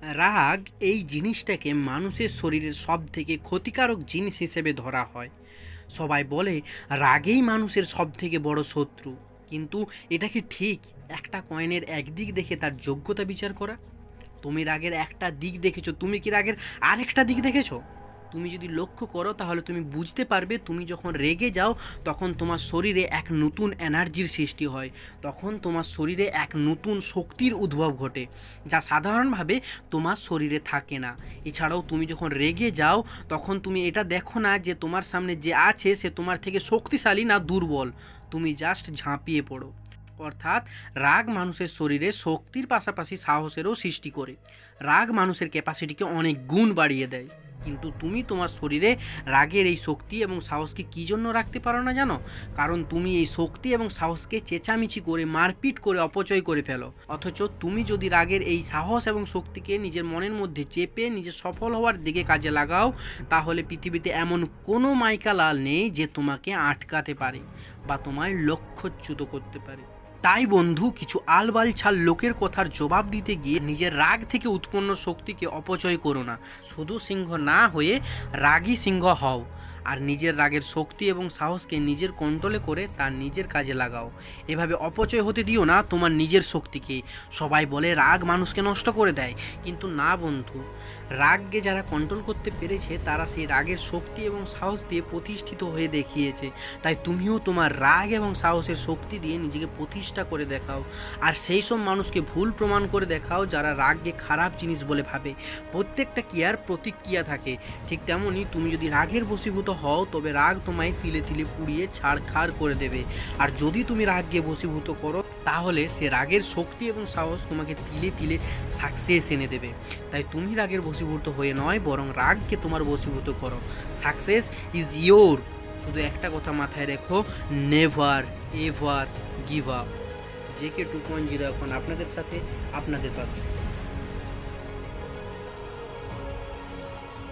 রাগ এই জিনিসটাকে মানুষের শরীরের সব থেকে ক্ষতিকারক জিনিস হিসেবে ধরা হয়। সবাই বলে রাগেই মানুষের সব থেকে বড় শত্রু, কিন্তু এটা কি ঠিক? একটা কয়েনের একদিক দেখে তার যোগ্যতা বিচার করা? তুমি রাগের একটা দিক দেখেছো, তুমি কি রাগের আরেকটা দিক দেখেছো? তুমি যদি লক্ষ্য করো তাহলে তুমি বুঝতে পারবে, তুমি যখন রেগে যাও তখন তোমার শরীরে এক নতুন এনার্জির সৃষ্টি হয়, তখন তোমার শরীরে এক নতুন শক্তির উদ্ভব ঘটে, যা সাধারণভাবে তোমার শরীরে থাকে না। এছাড়াও তুমি যখন রেগে যাও তখন তুমি এটা দেখো না যে তোমার সামনে যে আছে সে তোমার থেকে শক্তিশালী না দুর্বল, তুমি জাস্ট ঝাঁপিয়ে পড়ো। অর্থাৎ রাগ মানুষের শরীরে শক্তির পাশাপাশি সাহসেরও সৃষ্টি করে। রাগ মানুষের ক্যাপাসিটিকে অনেক গুণ বাড়িয়ে দেয়। কিন্তু তুমি তোমার শরীরে রাগের এই শক্তি এবং সাহসকে কী জন্য রাখতে পারো না জানো? কারণ তুমি এই শক্তি এবং সাহসকে চেঁচামেচি করে, মারপিট করে, অপচয় করে ফেলো। অথচ তুমি যদি রাগের এই সাহস এবং শক্তিকে নিজের মনের মধ্যে চেপে নিজে সফল হওয়ার দিকে কাজে লাগাও, তাহলে পৃথিবীতে এমন কোনো মাইকা লাল নেই যে তোমাকে আটকাতে পারে বা তোমায় লক্ষ্যচ্যুত করতে পারে। তাই বন্ধু, কিছু আলবালছাল লোকের কথার জবাব দিতে গিয়ে নিজের রাগ থেকে উৎপন্ন শক্তিকে অপচয় করো না। শুধু সিংহ না হয়ে রাগী সিংহ হও, আর নিজের রাগের শক্তি এবং সাহসকে নিজের কন্ট্রোলে করে তার নিজের কাজে লাগাও। এভাবে অপচয় হতে দিও না তোমার নিজের শক্তিকে। সবাই বলে রাগ মানুষকে নষ্ট করে দেয়, কিন্তু না বন্ধু, রাগকে যারা কন্ট্রোল করতে পেরেছে তারা সেই রাগের শক্তি এবং সাহস দিয়ে প্রতিষ্ঠিত হয়ে দেখিয়েছে। তাই তুমিও তোমার রাগ এবং সাহসের শক্তি দিয়ে নিজেকে প্রতিষ্ঠা করে দেখাও, আর সেই সব মানুষকে ভুল প্রমাণ করে দেখাও যারা রাগকে খারাপ জিনিস বলে ভাবে। প্রত্যেকটা ক্রিয়ার প্রতিক্রিয়া থাকে, ঠিক তেমনই তুমি যদি রাগের বশীভূত হও তবে রাগ তোমায় তিলে তিলে পুড়িয়ে ছাড়খাড় করে দেবে, আর যদি তুমি রাগকে বশীভূত করো তাহলে সে রাগের শক্তি এবং সাহস তোমাকে তিলে তিলে সাকসেস এনে দেবে। তাই তুমি রাগের বশীভূত হয়ে নয়, বরং রাগকে তোমার বশীভূত করো। Success is your. শুধু একটা কথা মাথায় রেখো, never ever give up. JK 2.0 এখন আপনাদের সাথে, আপনাদের পাশে।